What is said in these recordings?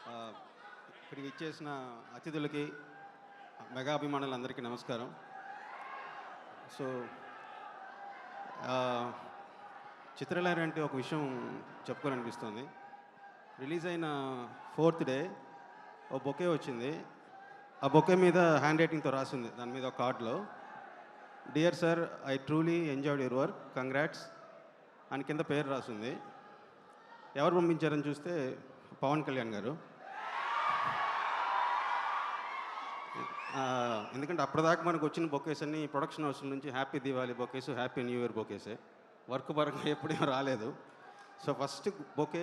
ఇక్కడికి ఇచ్చేసిన అతిథులకి మెగా అభిమానులందరికీ నమస్కారం. సో చిత్రలహరి అంటే ఒక విషయం చెప్పుకోవాలనిపిస్తుంది. రిలీజ్ అయిన 4th డే ఒక బొకే వచ్చింది. ఆ బొకే మీద హ్యాండ్ రైటింగ్తో రాసింది, దాని మీద ఒక కార్డులో, dear sir, I truly enjoyed your work, congrats అని కింద పేరు రాసింది. ఎవరు పంపించారని చూస్తే పవన్ కళ్యాణ్ గారు. ఎందుకంటే అప్పటిదాకా మనకు వచ్చిన బొకేస్ అన్ని ప్రొడక్షన్ హౌస్ నుంచి happy Diwali bouquets, happy new year బొకేసే, వర్క్ పరంగా ఎప్పుడేం రాలేదు. So first bouquet,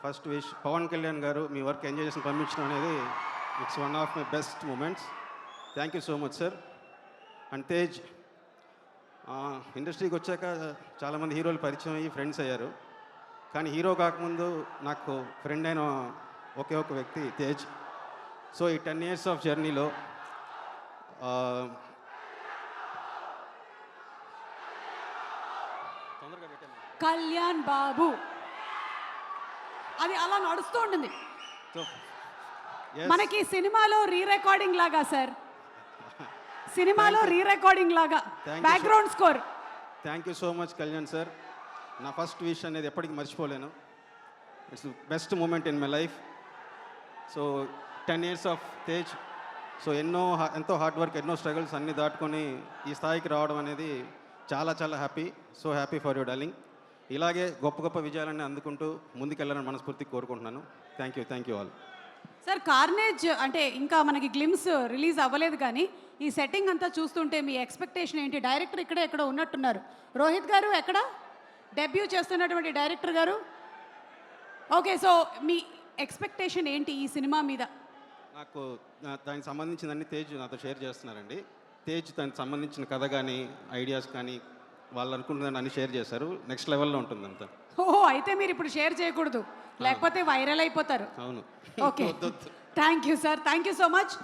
first wish Pawan Kalyan garu, మీ వర్క్ ఎంజాయ్ చేసి పంపించడం అనేది it's one of my best moments. Thank you so much sir. And Tej, ఇండస్ట్రీకి వచ్చాక చాలామంది హీరోలు పరిచయం అయ్యి ఫ్రెండ్స్ అయ్యారు, కానీ హీరో కాకముందు నాకు ఫ్రెండ్ అయిన ఒకే ఒక వ్యక్తి తేజ్. సో ఈ 10 years ఆఫ్ జర్నీలో కళ్యాణ్ బాబు అది అలా నడుస్తూ ఉంటుంది. మనకి సినిమాలో రీ రికార్డింగ్ లాగా సార్, సినిమాలో రీ రికార్డింగ్ లాగా background score. Thank you so much Kalyan sir. నా ఫస్ట్ విష్ అనేది ఎప్పటికీ మర్చిపోలేను. It's best moment in my life. So 10 years of Tej. So ఎంతో హార్డ్ వర్క్, ఎన్నో స్ట్రగుల్స్ అన్నీ దాటుకొని ఈ స్థాయికి రావడం అనేది చాలా చాలా happy. So happy for you darling. ఇలాగే గొప్ప గొప్ప విజయాలన్నీ అందుకుంటూ ముందుకెళ్ళాలని మనస్ఫూర్తిగా కోరుకుంటున్నాను. Thank you all. Sir, carnage అంటే ఇంకా మనకి గ్లిమ్స్ రిలీజ్ అవ్వలేదు, కానీ ఈ సెట్టింగ్ అంతా చూస్తుంటే మీ ఎక్స్పెక్టేషన్ ఏంటి? డైరెక్టర్ ఇక్కడే ఎక్కడో ఉన్నట్టున్నారు. రోహిత్ గారు ఎక్కడ? డెబ్యూ చేస్తున్నటువంటి డైరెక్టర్ గారు. ఓకే, సో మీ ఎక్స్పెక్టేషన్ ఏంటి ఈ సినిమా మీద? నాకు దానికి సంబంధించినన్ని తేజ్ నాతో షేర్ చేస్తున్నారండి. తేజ్ దానికి సంబంధించిన కథ కానీ ఐడియాస్ కానీ వాళ్ళు అనుకుంటున్న అన్ని షేర్ చేశారు. నెక్స్ట్ లెవెల్లో ఉంటుంది అంతా. ఓహో, అయితే మీరు ఇప్పుడు షేర్ చేయకూడదు, లేకపోతే వైరల్ అయిపోతారు. అవును. Okay, thank you sir, thank you so much.